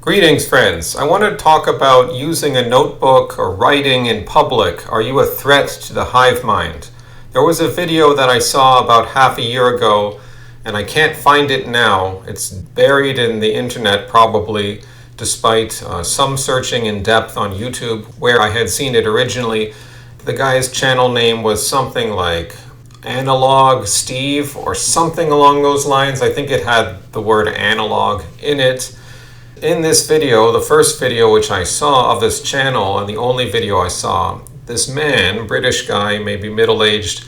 Greetings, friends. I want to talk about using a notebook or writing in public. Are you a threat to the Hivemind? There was a video that I saw about half a year ago, and I can't find it now. It's buried in the internet probably, despite some searching in depth on YouTube where I had seen it originally. The guy's channel name was something like Analog Steve or something along those lines. I think it had the word analog in it. In this video, the first video which I saw of this channel, and the only video I saw, this man, British guy, maybe middle-aged,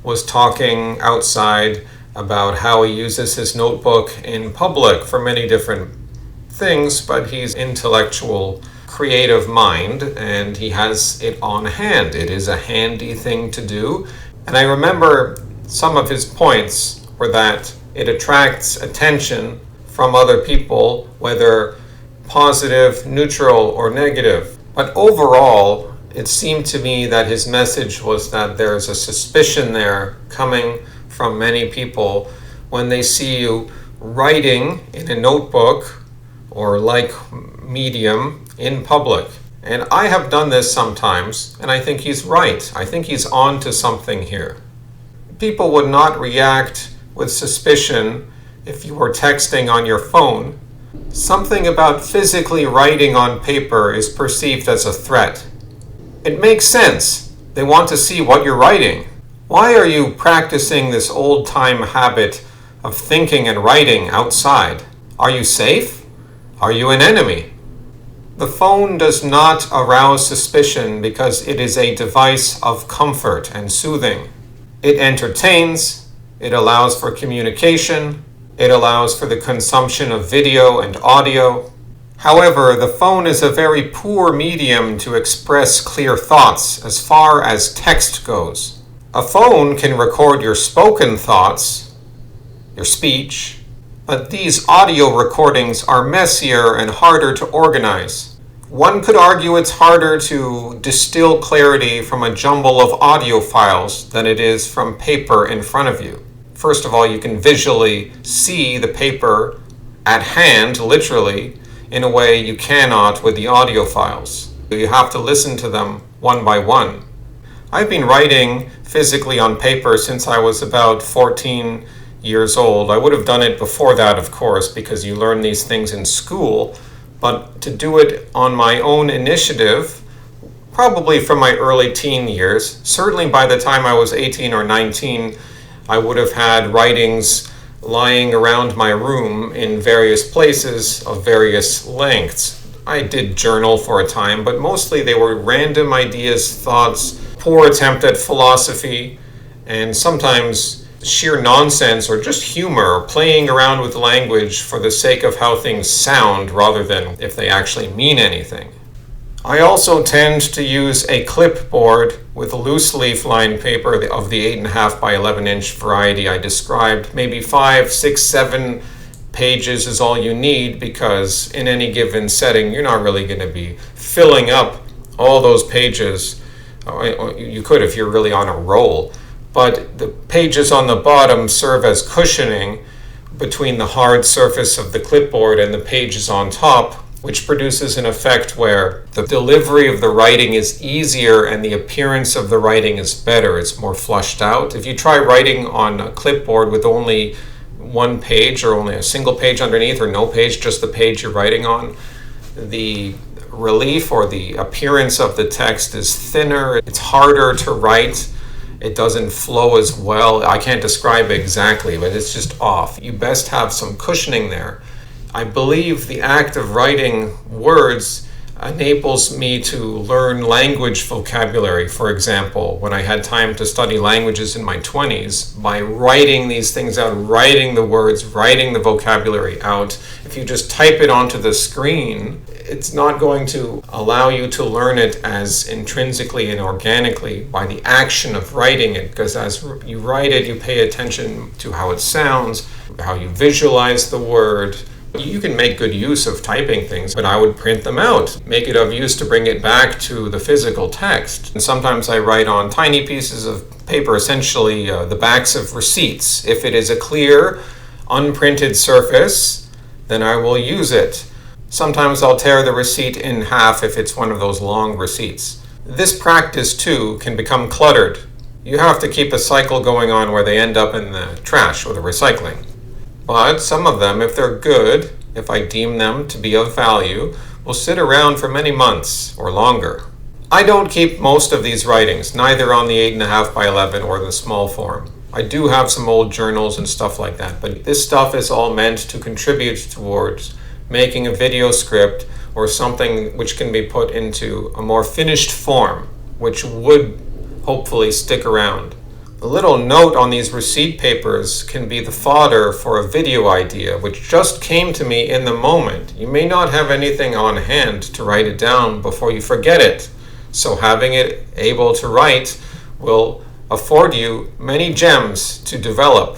was talking outside about how he uses his notebook in public for many different things, but he's intellectual, creative mind, and he has it on hand. It is a handy thing to do. And I remember some of his points were that it attracts attention from other people, whether positive, neutral, or negative. But overall, it seemed to me that his message was that there's a suspicion there coming from many people when they see you writing in a notebook or like medium in public. And I have done this sometimes, and I think he's right. I think he's on to something here. People would not react with suspicion if you were texting on your phone. Something about physically writing on paper is perceived as a threat. It makes sense. They want to see what you're writing. Why are you practicing this old-time habit of thinking and writing outside? Are you safe? Are you an enemy? The phone does not arouse suspicion because it is a device of comfort and soothing. It entertains, it allows for communication, it allows for the consumption of video and audio. However, the phone is a very poor medium to express clear thoughts as far as text goes. A phone can record your spoken thoughts, your speech, but these audio recordings are messier and harder to organize. One could argue it's harder to distill clarity from a jumble of audio files than it is from paper in front of you. First of all, you can visually see the paper at hand, literally, in a way you cannot with the audio files. You have to listen to them one by one. I've been writing physically on paper since I was about 14 years old. I would have done it before that, of course, because you learn these things in school, but to do it on my own initiative, probably from my early teen years, certainly by the time I was 18 or 19, I would have had writings lying around my room in various places of various lengths. I did journal for a time, but mostly they were random ideas, thoughts, poor attempt at philosophy, and sometimes sheer nonsense or just humor, playing around with language for the sake of how things sound rather than if they actually mean anything. I also tend to use a clipboard with loose leaf lined paper of the 8.5 by 11 inch variety I described. Maybe 5, 6, 7 pages is all you need, because in any given setting you're not really going to be filling up all those pages. You could if you're really on a roll, but the pages on the bottom serve as cushioning between the hard surface of the clipboard and the pages on top, which produces an effect where the delivery of the writing is easier and the appearance of the writing is better. It's more flushed out. If you try writing on a clipboard with only one page or only a single page underneath, or no page, just the page you're writing on, the relief or the appearance of the text is thinner. It's harder to write. It doesn't flow as well. I can't describe it exactly, but it's just off. You best have some cushioning there. I believe the act of writing words enables me to learn language vocabulary. For example, when I had time to study languages in my 20s, by writing these things out, writing the words, writing the vocabulary out, if you just type it onto the screen, it's not going to allow you to learn it as intrinsically and organically by the action of writing it, because as you write it, you pay attention to how it sounds, how you visualize the word. You can make good use of typing things, but I would print them out, make it of use to bring it back to the physical text. And sometimes I write on tiny pieces of paper, essentially the backs of receipts. If it is a clear, unprinted surface, then I will use it. Sometimes I'll tear the receipt in half if it's one of those long receipts. This practice, too, can become cluttered. You have to keep a cycle going on where they end up in the trash or the recycling. But some of them, if they're good, if I deem them to be of value, will sit around for many months or longer. I don't keep most of these writings, neither on the 8.5 by 11 or the small form. I do have some old journals and stuff like that, but this stuff is all meant to contribute towards making a video script or something which can be put into a more finished form, which would hopefully stick around. The little note on these receipt papers can be the fodder for a video idea, which just came to me in the moment. You may not have anything on hand to write it down before you forget it, so having it able to write will afford you many gems to develop.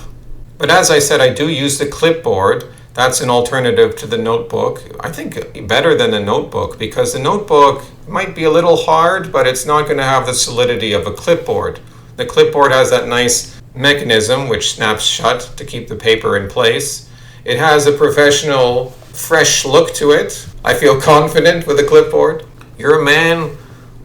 But as I said, I do use the clipboard. That's an alternative to the notebook. I think better than the notebook, because the notebook might be a little hard, but it's not going to have the solidity of a clipboard. The clipboard has that nice mechanism which snaps shut to keep the paper in place. It has a professional, fresh look to it. I feel confident with a clipboard. You're a man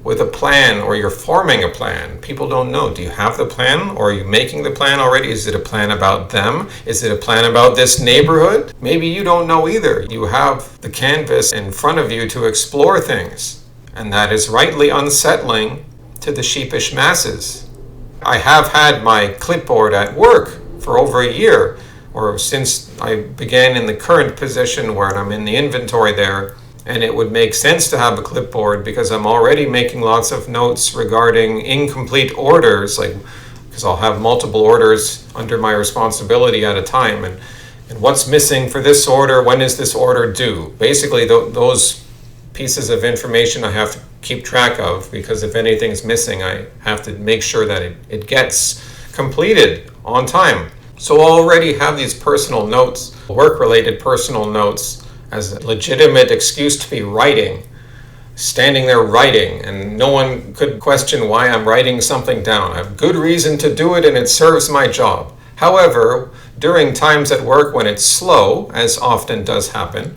with a plan, or you're forming a plan. People don't know. Do you have the plan, or are you making the plan already? Is it a plan about them? Is it a plan about this neighborhood? Maybe you don't know either. You have the canvas in front of you to explore things, and that is rightly unsettling to the sheepish masses. I have had my clipboard at work for over a year, or since I began in the current position where I'm in the inventory there. And it would make sense to have a clipboard because I'm already making lots of notes regarding incomplete orders, because I'll have multiple orders under my responsibility at a time, and what's missing for this order, when is this order due? Basically, those pieces of information I have to keep track of, because if anything's missing, I have to make sure that it gets completed on time. So I'll already have these personal notes, work-related personal notes, as a legitimate excuse to be writing, standing there writing, and no one could question why I'm writing something down. I have good reason to do it, and it serves my job. However, during times at work when it's slow, as often does happen,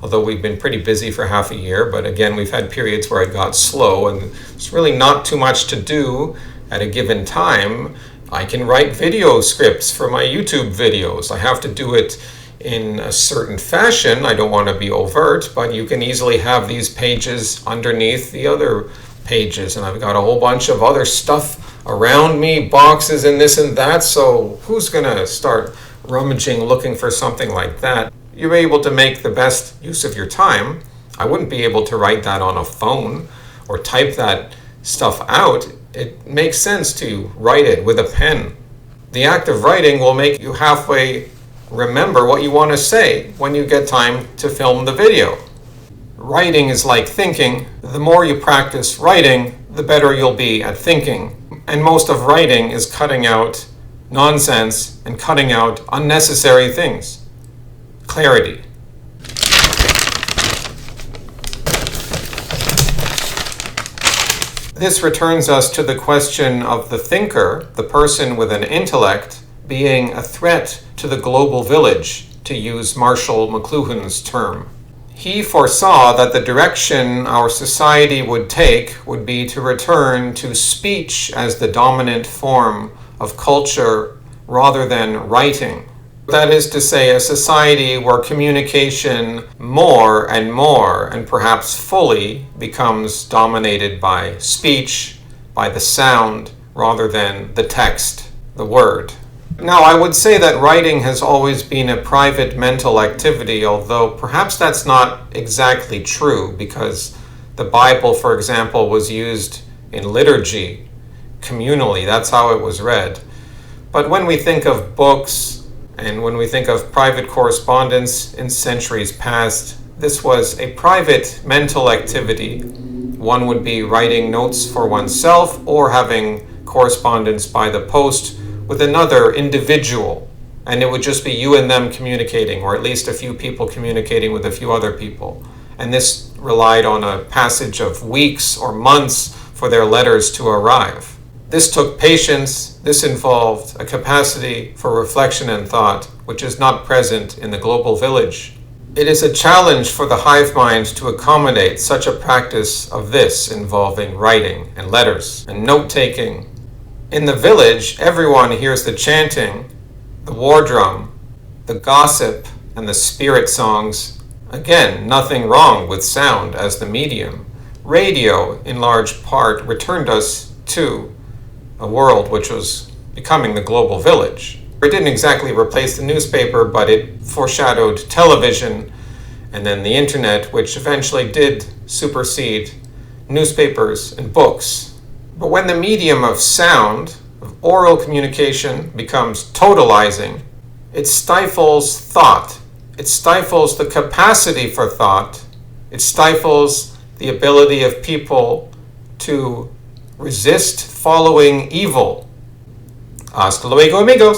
although we've been pretty busy for half a year, but again, we've had periods where it got slow, and there's really not too much to do at a given time. I can write video scripts for my YouTube videos. I have to do it in a certain fashion. I don't want to be overt, but you can easily have these pages underneath the other pages, and I've got a whole bunch of other stuff around me, boxes and this and that, so who's going to start rummaging looking for something like that? You're able to make the best use of your time. I wouldn't be able to write that on a phone or type that stuff out. It makes sense to write it with a pen. The act of writing will make you halfway remember what you want to say when you get time to film the video. Writing is like thinking. The more you practice writing, the better you'll be at thinking. And most of writing is cutting out nonsense and cutting out unnecessary things. Clarity. This returns us to the question of the thinker, the person with an intellect, being a threat to the global village, to use Marshall McLuhan's term. He foresaw that the direction our society would take would be to return to speech as the dominant form of culture rather than writing. That is to say, a society where communication more and perhaps fully becomes dominated by speech, by the sound, rather than the text, the word. Now, I would say that writing has always been a private mental activity, although perhaps that's not exactly true, because the Bible, for example, was used in liturgy, communally. That's how it was read. But when we think of books, and when we think of private correspondence in centuries past, this was a private mental activity. One would be writing notes for oneself or having correspondence by the post with another individual, and it would just be you and them communicating, or at least a few people communicating with a few other people. And this relied on a passage of weeks or months for their letters to arrive. This took patience. This involved a capacity for reflection and thought, which is not present in the global village. It is a challenge for the hive mind to accommodate such a practice of this involving writing and letters and note-taking. In the village, everyone hears the chanting, the war drum, the gossip, and the spirit songs. Again, nothing wrong with sound as the medium. Radio, in large part, returned us to a world which was becoming the global village. It didn't exactly replace the newspaper, but it foreshadowed television and then the internet, which eventually did supersede newspapers and books. But when the medium of sound, of oral communication, becomes totalizing, it stifles thought. It stifles the capacity for thought. It stifles the ability of people to resist following evil. Hasta luego, amigos.